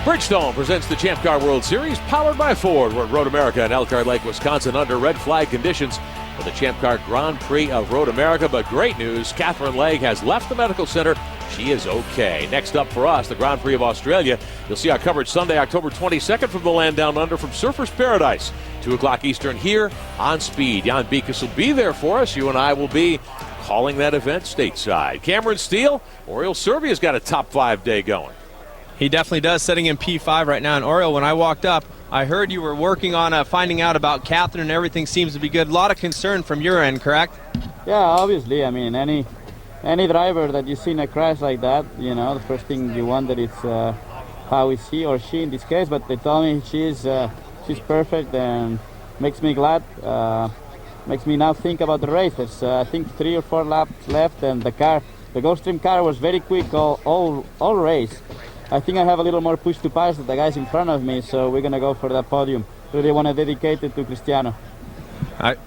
Bridgestone presents the Champ Car World Series, powered by Ford. We're at Road America in Elkhart Lake, Wisconsin, under red flag conditions for the Champ Car Grand Prix of Road America. But great news, Catherine Legge has left the medical center. She is okay. Next up for us, the Grand Prix of Australia. You'll see our coverage Sunday, October 22nd from the land down under from Surfers Paradise. 2 o'clock Eastern here on Speed. Jan Beekes will be there for us. You and I will be calling that event stateside. Cameron Steele, Oriole Servia's got a top 5 day going. He definitely does, sitting in P5 right now. And Oriole, when I walked up, I heard you were working on finding out about Catherine, and everything seems to be good. A lot of concern from your end, correct? Yeah, obviously. I mean, any driver that you see in a crash like that, you know, the first thing you wonder is how is he or she in this case. But they told me she's perfect, and makes me glad. Makes me now think about the race. There's I think 3 or 4 laps left, and the Gulfstream car was very quick all race. I think I have a little more push to pass than the guys in front of me, so we're going to go for that podium. Really want to dedicate it to Cristiano.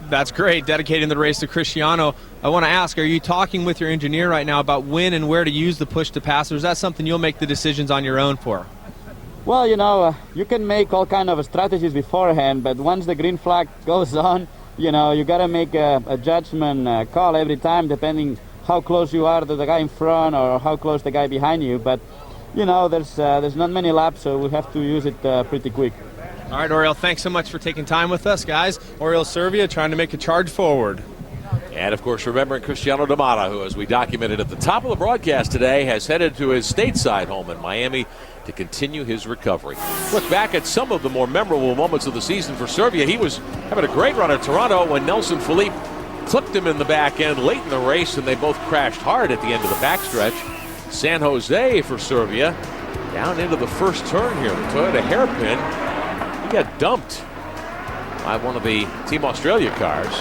That's great, dedicating the race to Cristiano. I want to ask, are you talking with your engineer right now about when and where to use the push to pass, or is that something you'll make the decisions on your own for? Well, you know, you can make all kind of strategies beforehand, but once the green flag goes on, you know, you got to make a judgment call every time, depending how close you are to the guy in front or how close the guy behind you. But you know, there's not many laps, so we have to use it pretty quick. All right, Oriole, thanks so much for taking time with us, guys. Oriole Servia trying to make a charge forward. And, of course, remembering Cristiano D'Amato, who, as we documented at the top of the broadcast today, has headed to his stateside home in Miami to continue his recovery. Look back at some of the more memorable moments of the season for Servia. He was having a great run at Toronto when Nelson Philippe clipped him in the back end late in the race, and they both crashed hard at the end of the backstretch. San Jose for Servia, down into the first turn here. The Toyota hairpin, he got dumped by one of the Team Australia cars,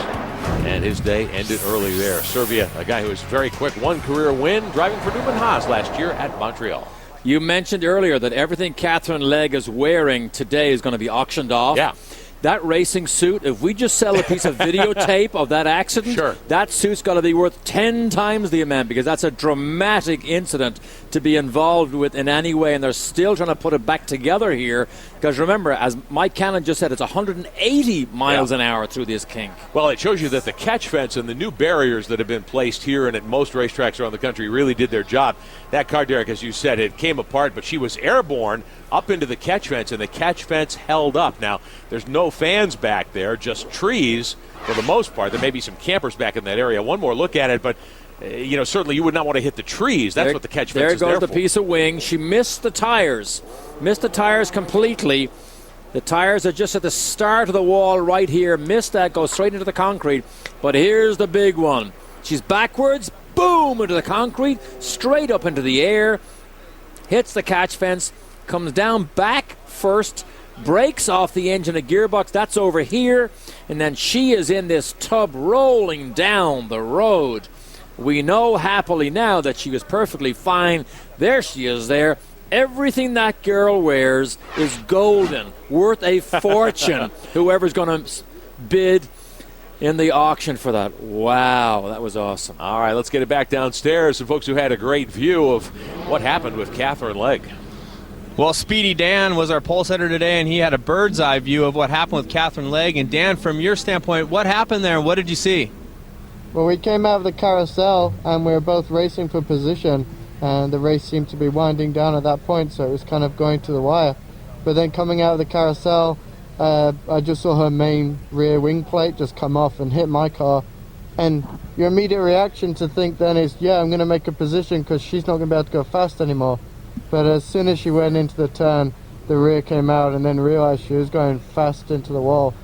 and his day ended early there. Servia, a guy who was very quick, 1 career win, driving for Newman Haas last year at Montreal. You mentioned earlier that everything Catherine Legge is wearing today is going to be auctioned off. Yeah. That racing suit, if we just sell a piece of videotape of that accident, sure, that suit's got to be worth 10 times the amount, because that's a dramatic incident to be involved with in any way, and they're still trying to put it back together here, because remember, as Mike Cannon just said, it's 180 miles an hour through this kink. Well, it shows you that the catch fence and the new barriers that have been placed here and at most racetracks around the country really did their job. That car, Derek, as you said, it came apart, but she was airborne up into the catch fence, and the catch fence held up. Now, there's no fans back there, just trees for the most part. There may be some campers back in that area. One more look at it, but you know, certainly you would not want to hit the trees. That's what the catch fence is there for. There goes the piece of wing. She missed the tires completely. The tires are just at the start of the wall right here. Missed that, goes straight into the concrete. But here's the big one. She's backwards, boom, into the concrete, straight up into the air, hits the catch fence, comes down back first, breaks off the engine and gearbox. That's over here. And then she is in this tub rolling down the road. We know happily now that she was perfectly fine. There she is there. Everything that girl wears is golden, worth a fortune. Whoever's going to bid in the auction for that. Wow, that was awesome. All right, let's get it back downstairs. Some folks who had a great view of what happened with Catherine Legge. Well, Speedy Dan was our pole setter today, and he had a bird's eye view of what happened with Catherine Legge. And Dan, from your standpoint, what happened there? What did you see? Well, we came out of the carousel, and we were both racing for position, and the race seemed to be winding down at that point, so it was kind of going to the wire. But then coming out of the carousel, I just saw her main rear wing plate just come off and hit my car. And your immediate reaction to think then is, yeah, I'm going to make a position because she's not going to be able to go fast anymore. But as soon as she went into the turn, the rear came out, and then realized she was going fast into the wall.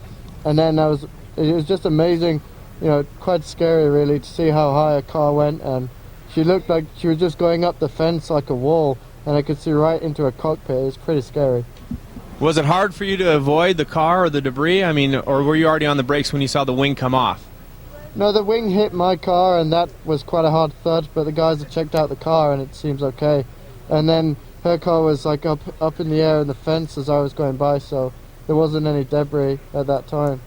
And then it was just amazing, you know, quite scary really to see how high a car went, and she looked like she was just going up the fence like a wall, and I could see right into her cockpit. It was pretty scary. Was it hard for you to avoid the car or the debris? I mean, or were you already on the brakes when you saw the wing come off? No, the wing hit my car, and that was quite a hard thud, but the guys had checked out the car, and it seems okay. And then her car was like up in the air in the fence as I was going by, so there wasn't any debris at that time.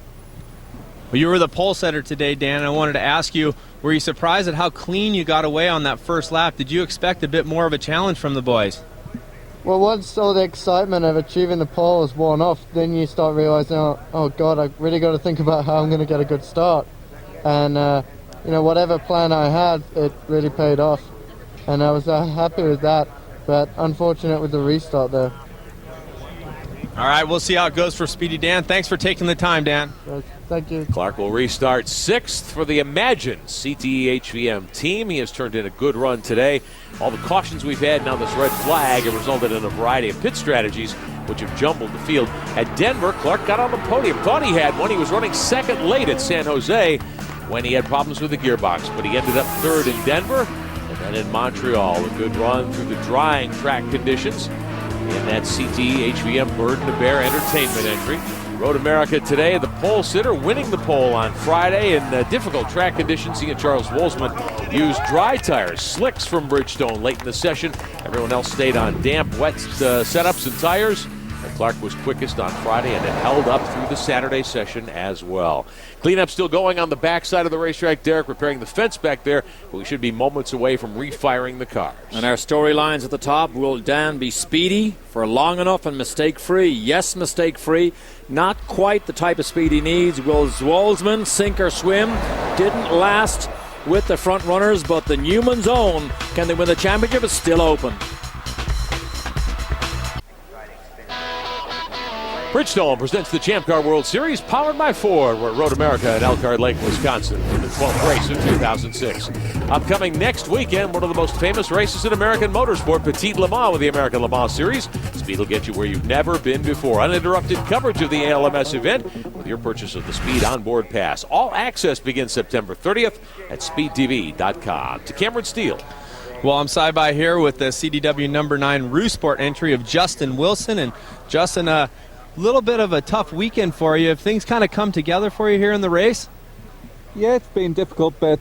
Well, you were the pole setter today, Dan. I wanted to ask you, were you surprised at how clean you got away on that first lap? Did you expect a bit more of a challenge from the boys? Well, once all the excitement of achieving the pole is worn off, then you start realizing, oh God, I really got to think about how I'm going to get a good start. And whatever plan I had, it really paid off, and I was happy with that. But unfortunate with the restart there. All right, we'll see how it goes for Speedy Dan. Thanks for taking the time, Dan. Thank you. Clark will restart 6th for the Imagine CTE HVM team. He has turned in a good run today. All the cautions we've had, now this red flag, have resulted in a variety of pit strategies which have jumbled the field. At Denver, Clark got on the podium. Thought he had one. He was running second late at San Jose when he had problems with the gearbox, but he ended up 3rd in Denver. And then in Montreal, a good run through the drying track conditions in that CTE HVM Burden to Bear Entertainment entry. Road America today, the pole sitter winning the pole on Friday in difficult track conditions. He and Charles Wolzman used dry tires, slicks from Bridgestone late in the session. Everyone else stayed on damp, wet setups and tires. And Clark was quickest on Friday, and it held up through the Saturday session as well. Cleanup still going on the backside of the racetrack. Derek repairing the fence back there, but we should be moments away from refiring the cars. And our storylines at the top: will Dan be speedy for long enough and mistake-free? Yes, mistake-free. Not quite the type of speed he needs. Will Wolzman sink or swim? Didn't last with the front runners, but the Newman's Own, can they win the championship? It's still open. Bridgestone presents the Champ Car World Series, powered by Ford. We're at Road America in Elkhart Lake, Wisconsin, for the 12th race of 2006. Upcoming next weekend, one of the most famous races in American motorsport, Petit Le Mans with the American Le Mans Series. Speed will get you where you've never been before. Uninterrupted coverage of the ALMS event with your purchase of the Speed Onboard Pass. All access begins September 30th at speedtv.com. To Cameron Steele. Well, I'm side by here with the CDW number 9 Roosport entry of Justin Wilson. And Justin, little bit of a tough weekend for you. Have things kind of come together for you here in the race? Yeah, it's been difficult, but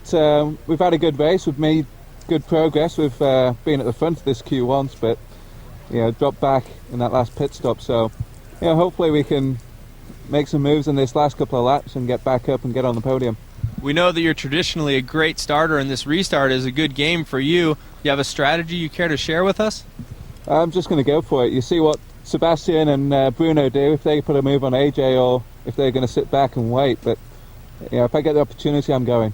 we've had a good race. We've made good progress. We've been at the front of this queue once, but dropped back in that last pit stop. So hopefully we can make some moves in this last couple of laps and get back up and get on the podium. We know that you're traditionally a great starter, and this restart is a good game for you. You have a strategy you care to share with us? I'm just going to go for it. You see what Sebastian and Bruno do, if they put a move on AJ, or if they're going to sit back and wait. But if I get the opportunity, I'm going.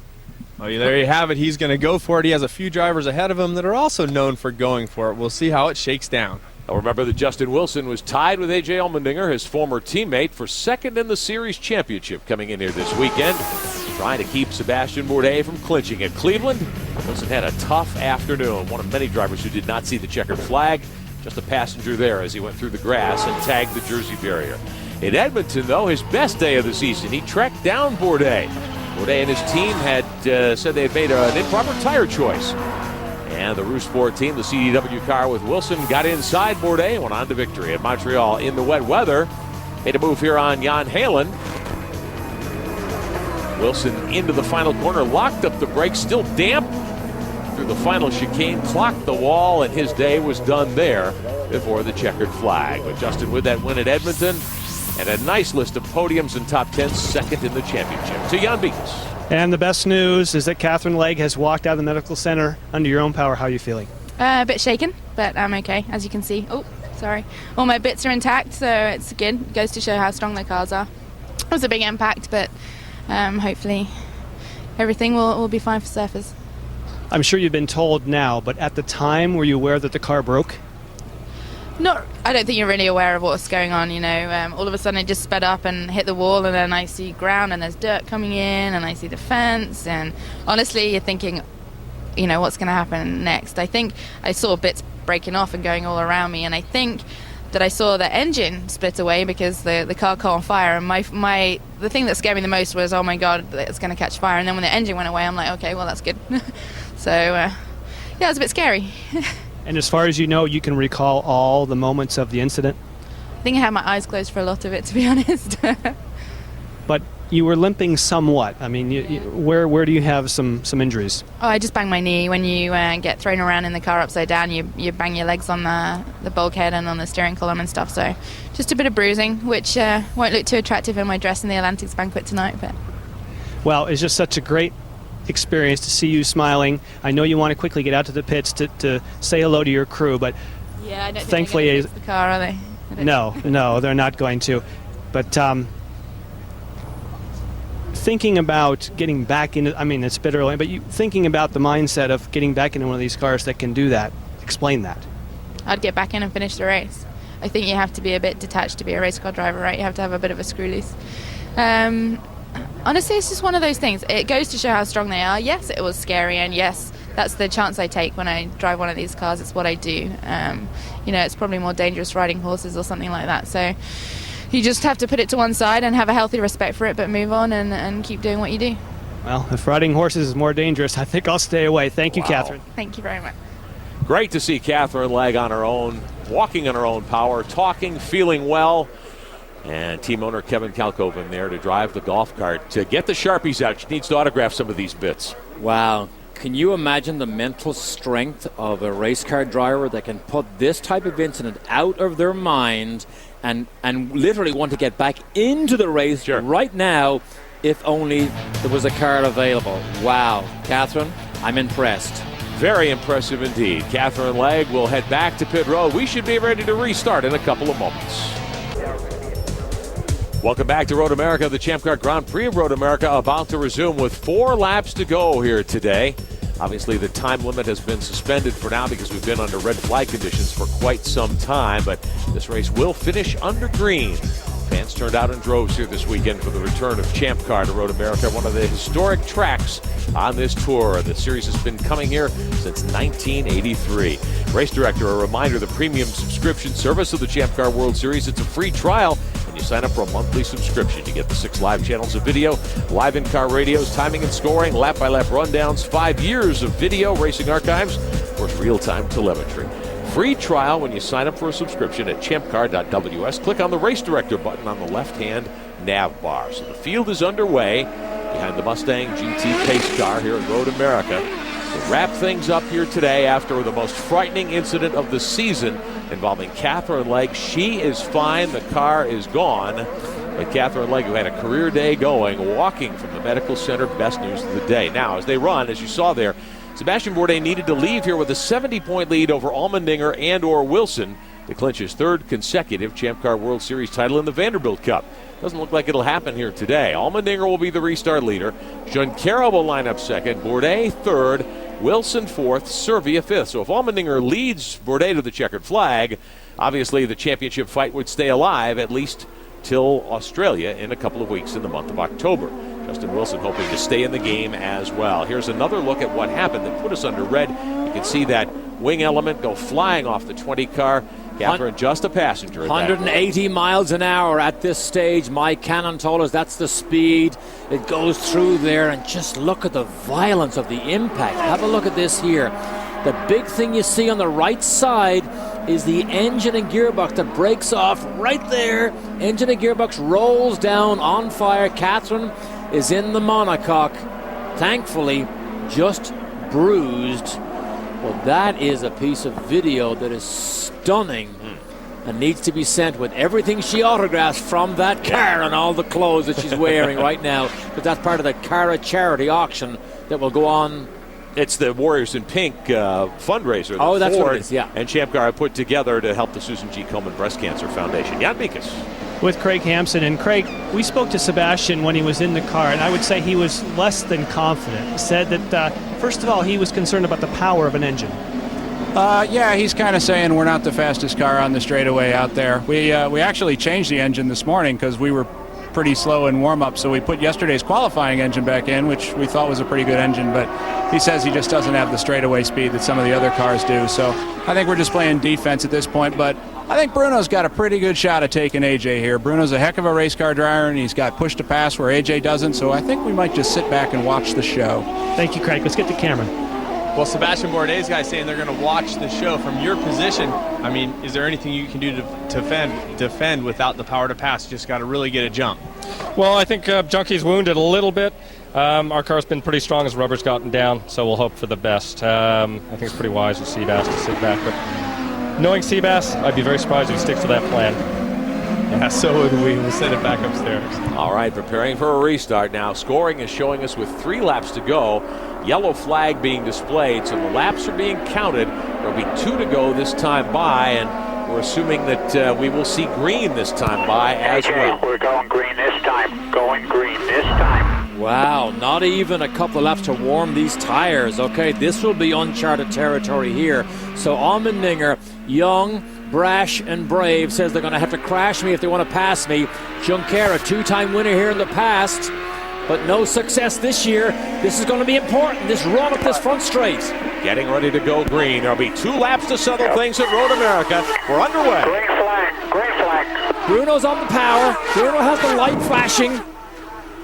Well, there you have it. He's going to go for it. He has a few drivers ahead of him that are also known for going for it. We'll see how it shakes down. Now remember that Justin Wilson was tied with AJ Allmendinger, his former teammate, for second in the series championship coming in here this weekend, trying to keep Sebastian Bourdais from clinching at Cleveland. Wilson had a tough afternoon. One of many drivers who did not see the checkered flag. Just a passenger there as he went through the grass and tagged the jersey barrier. In Edmonton, though, his best day of the season, he tracked down Bourdais. Bourdais and his team had said they had made an improper tire choice. And the Roosport team, the CDW car with Wilson, got inside Bourdais and went on to victory at Montreal in the wet weather. Made a move here on Jan Halen. Wilson into the final corner, locked up the brakes, still damp. Through the final chicane, clocked the wall, and his day was done there before the checkered flag. But Justin with that win at Edmonton, and a nice list of podiums and top 10s, second in the championship. To Jan Beekes. And the best news is that Catherine Legge has walked out of the medical center under your own power. How are you feeling? A bit shaken, but I'm okay, as you can see. Oh, sorry. All my bits are intact, so it's good. It goes to show how strong the cars are. It was a big impact, but hopefully everything will be fine for surfers. I'm sure you've been told now, but at the time, were you aware that the car broke? No, I don't think you're really aware of what's going on, all of a sudden it just sped up and hit the wall, and then I see ground and there's dirt coming in, and I see the fence, and honestly you're thinking, what's going to happen next? I think I saw bits breaking off and going all around me, and I think that I saw the engine split away because the car caught on fire, and the thing that scared me the most was, oh my god, it's going to catch fire. And then when the engine went away, I'm like, okay, well that's good. So yeah, it was a bit scary. And as far as you know, you can recall all the moments of the incident? I think I had my eyes closed for a lot of it, to be honest. But you were limping somewhat. I mean, where do you have some injuries? Oh, I just banged my knee. When you get thrown around in the car upside down, you bang your legs on the bulkhead and on the steering column and stuff. So just a bit of bruising, which won't look too attractive in my dress in the Atlantics banquet tonight. But well, it's just such a great experience to see you smiling. I know you want to quickly get out to the pits to say hello to your crew, but Yeah, I don't think Thankfully, they're going to fix the car, are they? no, they're not going to. But thinking about getting back into, I mean, it's a bit early, but thinking about the mindset of getting back into one of these cars that can do that, explain that. I'd get back in and finish the race. I think you have to be a bit detached to be a race car driver, right? You have to have a bit of a screw loose. Honestly, it's just one of those things. It goes to show how strong they are. Yes, it was scary, and yes, that's the chance I take when I drive one of these cars. It's what I do. It's probably more dangerous riding horses or something like that. So you just have to put it to one side and have a healthy respect for it, but move on and keep doing what you do. Well, if riding horses is more dangerous, I think I'll stay away. Thank you, Catherine. Thank you very much. Great to see Catherine Legg on her own, walking on her own power, talking, feeling well. And team owner Kevin Kalkoven there to drive the golf cart. To get the Sharpies out, she needs to autograph some of these bits. Wow. Can you imagine the mental strength of a race car driver that can put this type of incident out of their mind and literally want to get back into the race right now if only there was a car available? Wow. Catherine, I'm impressed. Very impressive indeed. Catherine Legg will head back to pit road. We should be ready to restart in a couple of moments. Welcome back to Road America. The Champ Car Grand Prix of Road America about to resume with 4 laps to go here today. Obviously, the time limit has been suspended for now because we've been under red flag conditions for quite some time, but this race will finish under green. Fans turned out in droves here this weekend for the return of Champ Car to Road America, one of the historic tracks on this tour. The series has been coming here since 1983. Race director, a reminder, the premium subscription service of the Champ Car World Series, it's a free trial. When you sign up for a monthly subscription, you get the 6 live channels of video, live in-car radios, timing and scoring, lap-by-lap rundowns, 5 years of video, racing archives, of course, real-time telemetry. Free trial when you sign up for a subscription at champcar.ws. Click on the Race Director button on the left-hand nav bar. So the field is underway behind the Mustang GT pace car here at Road America. To wrap things up here today after the most frightening incident of the season involving Catherine Legg. She is fine. The car is gone. But Catherine Legg, who had a career day going, walking from the medical center, best news of the day. Now, as they run, as you saw there, Sebastian Bourdais needed to leave here with a 70-point lead over Allmendinger and or Wilson to clinch his 3rd consecutive Champ Car World Series title in the Vanderbilt Cup. Doesn't look like it'll happen here today. Allmendinger will be the restart leader. Junqueira will line up 2nd. Bourdais 3rd. Wilson 4th. Servia 5th. So if Allmendinger leads Bourdais to the checkered flag, obviously the championship fight would stay alive at least till Australia in a couple of weeks in the month of October. Justin Wilson hoping to stay in the game as well. Here's another look at what happened that put us under red. You can see that wing element go flying off the 20 car. Catherine just a passenger. 180 miles an hour at this stage. Mike Cannon told us that's the speed. It goes through there, and just look at the violence of the impact. Have a look at this here. The big thing you see on the right side is the engine and gearbox that breaks off right there. Engine and gearbox rolls down on fire. Catherine is in the monocoque, thankfully just bruised. Well, that is a piece of video that is stunning and needs to be sent with everything she autographs from that car and all the clothes that she's wearing right now, but that's part of the Cara charity auction that will go on. It's the Warriors in Pink fundraiser that that's Ford what it is, yeah. and Champ Car put together to help the Susan G. Komen Breast Cancer Foundation. Jan Mikas. With Craig Hampson. And Craig, we spoke to Sebastian when he was in the car, and I would say he was less than confident. He said that, first of all, he was concerned about the power of an engine. Yeah, he's kind of saying we're not the fastest car on the straightaway out there. We actually changed the engine this morning because we were pretty slow in warm-up, so we put yesterday's qualifying engine back in, which we thought was a pretty good engine, but he says he just doesn't have the straightaway speed that some of the other cars do. So I think we're just playing defense at this point, but I think Bruno's got a pretty good shot at taking AJ here. Bruno's a heck of a race car driver, and he's got push to pass where AJ doesn't, so I think we might just sit back and watch the show. Thank you, Craig. Let's get to Cameron. Well, Sebastian Bourdais' guys saying they're going to watch the show from your position. I mean, is there anything you can do to defend without the power to pass? You just got to really get a jump. Well, I think Junkie's wounded a little bit. Our car's been pretty strong as rubber's gotten down, so we'll hope for the best. I think it's pretty wise of Seabass to sit back, but knowing Seabass, I'd be very surprised if he sticks to that plan. Yeah, so would we. We'll send it back upstairs. All right, preparing for a restart now. Scoring is showing us with 3 laps to go. Yellow flag being displayed, so the laps are being counted. There'll be 2 to go this time by, and we're assuming that we will see green this time by as well. We're going green this time. Going green this time. Wow, not even a couple of laps to warm these tires. Okay, this will be uncharted territory here. So Allmendinger, young, brash, and brave, says they're going to have to crash me if they want to pass me. Junqueira, 2-time winner here in the past, but no success this year. This is going to be important, this run up this front straight. Getting ready to go green. There'll be 2 laps to settle things at Road America. We're underway. Green flag. Green flag. Bruno's on the power. Bruno has the light flashing.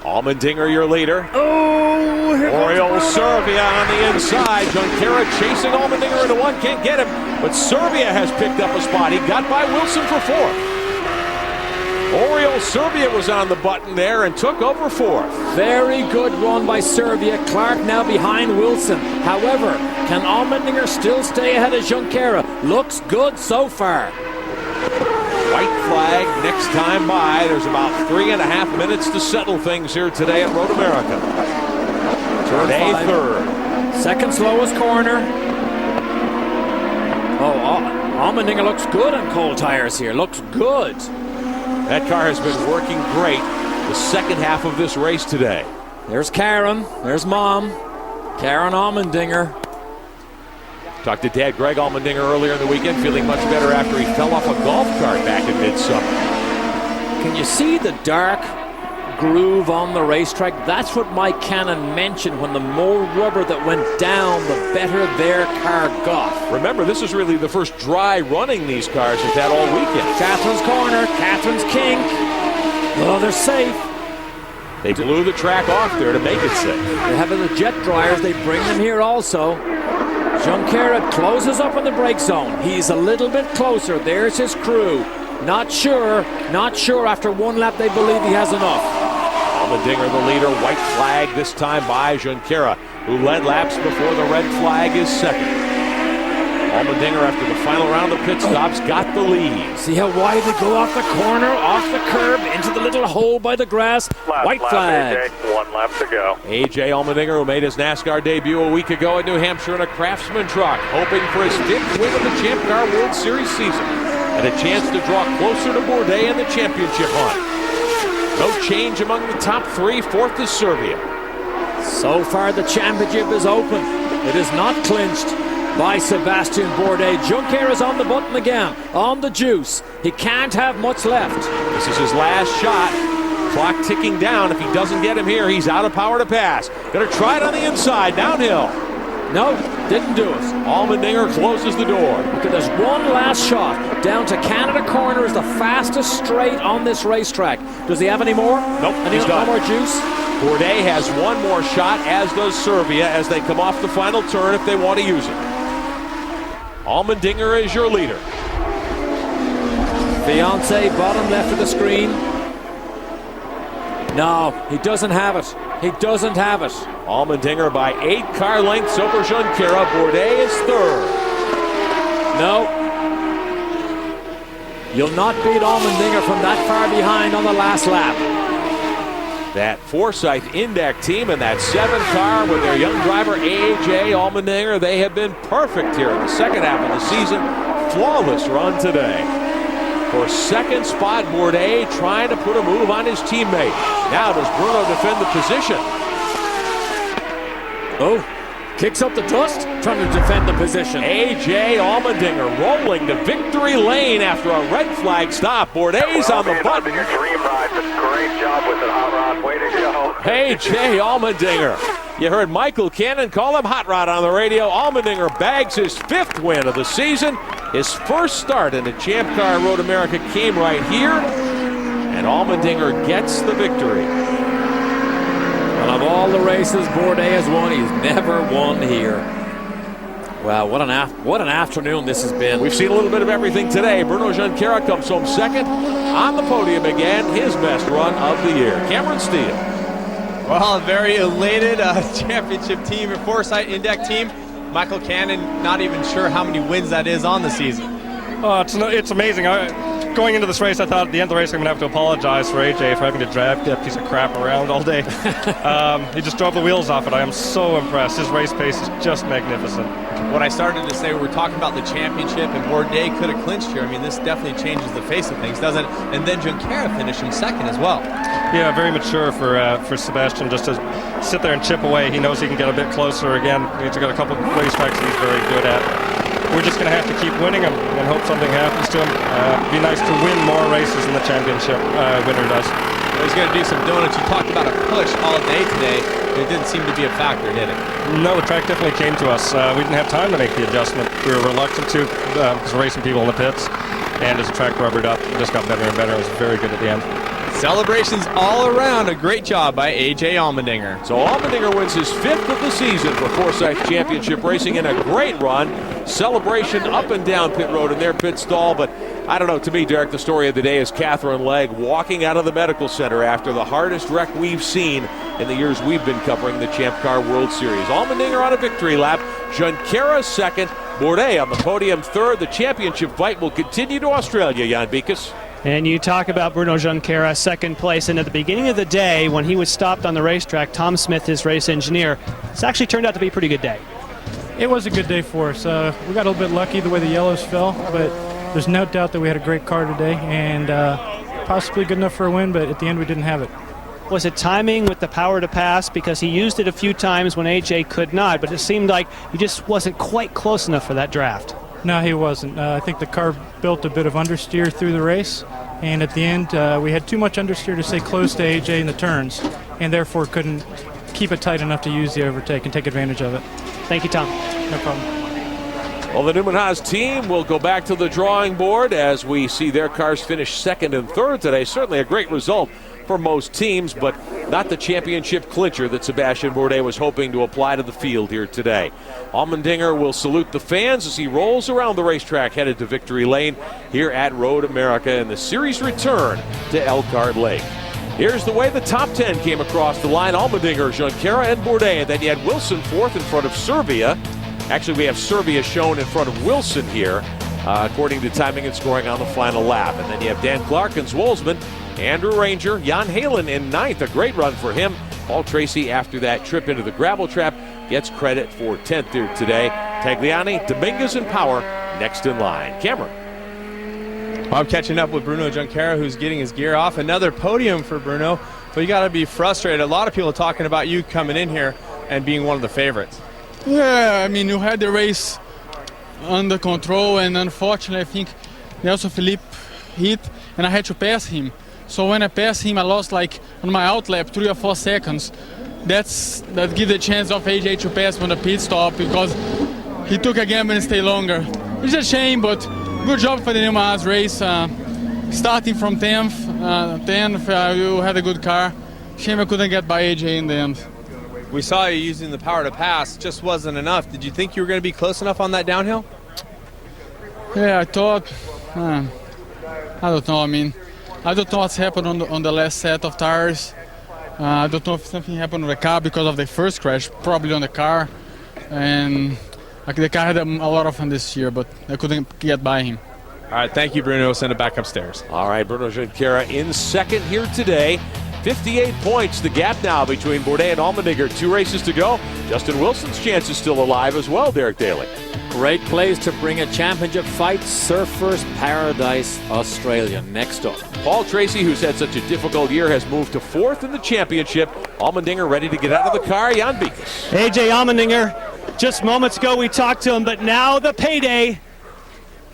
Allmendinger, your leader. Oh, here Oriol Servia on the inside. Junqueira chasing Allmendinger into 1. Can't get him, but Servia has picked up a spot. He got by Wilson for 4th. Oriol Servia was on the button there and took over 4th. Very good run by Servia. Clark now behind Wilson. However, can Allmendinger still stay ahead of Junqueira? Looks good so far. White flag next time by. There's about 3.5 minutes to settle things here today at Road America. Turn A, 3rd. Second slowest corner. Oh, Allmendinger looks good on cold tires here. Looks good. That car has been working great the second half of this race today. There's Karen. There's Mom. Karen Allmendinger. Talked to Dad Greg Allmendinger earlier in the weekend, feeling much better after he fell off a golf cart back in midsummer. Can you see the dark groove on the racetrack? That's what Mike Cannon mentioned. When the more rubber that went down, the better their car got. Remember, this is really the first dry running these cars have had all weekend. Catherine's corner, Catherine's kink. Oh, they're safe. They blew the track off there to make it safe. They have the jet dryers. They bring them here also. Junqueira closes up in the brake zone. He's a little bit closer. There's his crew. Not sure after 1 lap they believe he has enough. Allmendinger the leader, white flag this time by Junqueira, who led laps before the red flag is second. Allmendinger, after the final round of pit stops, got the lead. See how wide they go off the corner, off the curb, into the little hole by the grass. White flag. AJ, 1 lap to go. A.J. Allmendinger, who made his NASCAR debut a week ago at New Hampshire in a Craftsman truck, hoping for his 5th win of the Champ Car World Series season and a chance to draw closer to Bourdais in the championship hunt. No change among the top 3. 4th is Servia. So far the championship is open. It is not clinched by Sebastian Bourdais. Junqueira's on the button again, on the juice. He can't have much left. This is his last shot. Clock ticking down. If he doesn't get him here, he's out of power to pass. Gonna try it on the inside, downhill. No, didn't do it. Allmendinger closes the door. Okay, there's one last shot. Down to Canada Corner is the fastest straight on this racetrack. Does he have any more? Nope, Any more juice? Bourdais has one more shot, as does Servia, as they come off the final turn if they want to use it. Allmendinger is your leader. Fiance, bottom left of the screen. No, he doesn't have it. He doesn't have it. Allmendinger by 8 car lengths over Junqueira. Bourdais is 3rd. No. You'll not beat Allmendinger from that far behind on the last lap. That Forsyth Index team and that 7 car with their young driver A.J. Allmendinger, they have been perfect here in the second half of the season. Flawless run today. For second spot, Bourdais trying to put a move on his teammate. Now does Bruno defend the position? Oh, kicks up the dust, trying to defend the position. A.J. Allmendinger rolling to victory lane after a red flag stop. Bourdais on the button. Your dream ride, but great job with it, Hot Rod. Way to go. A.J. Allmendinger. You heard Michael Cannon call him Hot Rod on the radio. Allmendinger bags his 5th win of the season. His first start in the Champ Car Road America came right here, and Allmendinger gets the victory. And of all the races Bourdais has won, he's never won here. Wow, what an afternoon this has been. We've seen a little bit of everything today. Bruno Junqueira comes home second on the podium again, his best run of the year. Cameron Steele. Well, very elated championship team and Forsyth Index team. Michael Cannon, not even sure how many wins that is on the season. It's amazing. going into this race, I thought at the end of the race I'm going to have to apologize for AJ for having to drag that piece of crap around all day. He just drove the wheels off it. I am so impressed. His race pace is just magnificent. What I started to say, we were talking about the championship, and Bourdais could have clinched here. I mean, this definitely changes the face of things, doesn't it? And then Junqueira finished in second as well. Yeah, very mature for Sebastian just to sit there and chip away. He knows he can get a bit closer again. He's got a couple of racetracks that he's very good at. We're just going to have to keep winning them and hope something happens to him. It'd be nice to win more races than the championship winner does. He's going to do some donuts. You talked about a push all day today. It didn't seem to be a factor, did it? No, the track definitely came to us. We didn't have time to make the adjustment. We were reluctant to because we're racing people in the pits. And as the track rubbered up, it just got better and better. It was very good at the end. Celebrations all around. A great job by A.J. Allmendinger. So Allmendinger wins his 5th of the season for Forsyth Championship Racing in a great run. Celebration up and down pit road in their pit stall, but I don't know, to me, Derek, the story of the day is Catherine Legg walking out of the medical center after the hardest wreck we've seen in the years we've been covering the Champ Car World Series. Allmendinger on a victory lap, Junqueira second, Bourdais on the podium third. The championship fight will continue to Australia, Jan Beekes. And you talk about Bruno Junqueira, second place. And at the beginning of the day, when he was stopped on the racetrack, Tom Smith, his race engineer, it's actually turned out to be a pretty good day. It was a good day for us. We got a little bit lucky the way the yellows fell, but there's no doubt that we had a great car today and possibly good enough for a win, but at the end we didn't have it. Was it timing with the power to pass? Because he used it a few times when AJ could not, but it seemed like he just wasn't quite close enough for that draft. No, he wasn't. I think the car built a bit of understeer through the race, and at the end we had too much understeer to stay close to AJ in the turns, and therefore couldn't keep it tight enough to use the overtake and take advantage of it. Thank you, Tom. No problem. Well, the Newman Haas team will go back to the drawing board as we see their cars finish second and third today. Certainly a great result for most teams, but not the championship clincher that Sebastian Bourdais was hoping to apply to the field here today. Allmendinger will salute the fans as he rolls around the racetrack headed to Victory Lane here at Road America in the series return to Elkhart Lake. Here's the way the top 10 came across the line. Allmendinger, Junqueira, and Bourdais. And then you had Wilson fourth in front of Serbia. Actually, we have Serbia shown in front of Wilson here, according to timing and scoring on the final lap. And then you have Dan Clark and Zwolsman, Andrew Ranger, Jan Halen in ninth. A great run for him. Paul Tracy, after that trip into the gravel trap, gets credit for 10th here today. Tagliani, Dominguez, and Power next in line. Cameron. Well, I'm catching up with Bruno Junqueira, who's getting his gear off. Another podium for Bruno, but you got to be frustrated. A lot of people talking about you coming in here and being one of the favorites. Yeah, I mean, you had the race under control, and unfortunately, I think Nelson Felipe hit, and I had to pass him. So when I passed him, I lost, like, on my outlap, 3 or 4 seconds. That gives the chance of AJ to pass on the pit stop because he took a gamble and stayed longer. It's a shame, but good job for the Newman Haas race. Starting from 10th, you had a good car. Shame I couldn't get by AJ in the end. We saw you using the power to pass, just wasn't enough. Did you think you were going to be close enough on that downhill? Yeah, I thought, I don't know, I mean, I don't know what's happened on the last set of tires. I don't know if something happened on the car because of the first crash, probably on the car. And the car had a lot of fun this year, but I couldn't get by him. All right, thank you, Bruno. We'll send it back upstairs. All right, Bruno Junqueira in second here today. 58 points, the gap now between Bourdais and Allmendinger. 2 races to go. Justin Wilson's chance is still alive as well, Derek Daly. Great place to bring a championship fight. Surfers Paradise, Australia. Next up. Paul Tracy, who's had such a difficult year, has moved to 4th in the championship. Allmendinger ready to get out of the car. Jan Beekes. AJ Allmendinger, just moments ago we talked to him, but now the payday.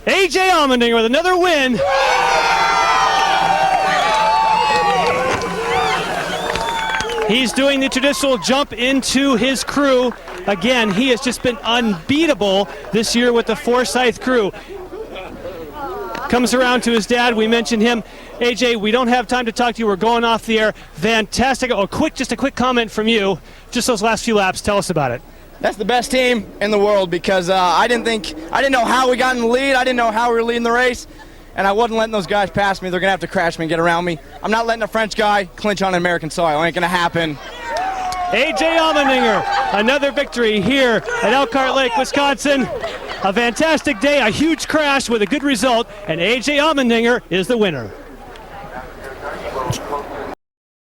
AJ Allmendinger with another win. He's doing the traditional jump into his crew. Again, he has just been unbeatable this year with the Forsyth crew. Comes around to his dad. We mentioned him. AJ, we don't have time to talk to you. We're going off the air. Fantastic. Just a quick comment from you. Just those last few laps. Tell us about it. That's the best team in the world because I didn't know how we got in the lead. I didn't know how we were leading the race. And I wasn't letting those guys pass me. They're going to have to crash me and get around me. I'm not letting a French guy clinch on American soil. It ain't going to happen. AJ Allmendinger, another victory here at Elkhart Lake, Wisconsin. A fantastic day, a huge crash with a good result, and A.J. Allmendinger is the winner.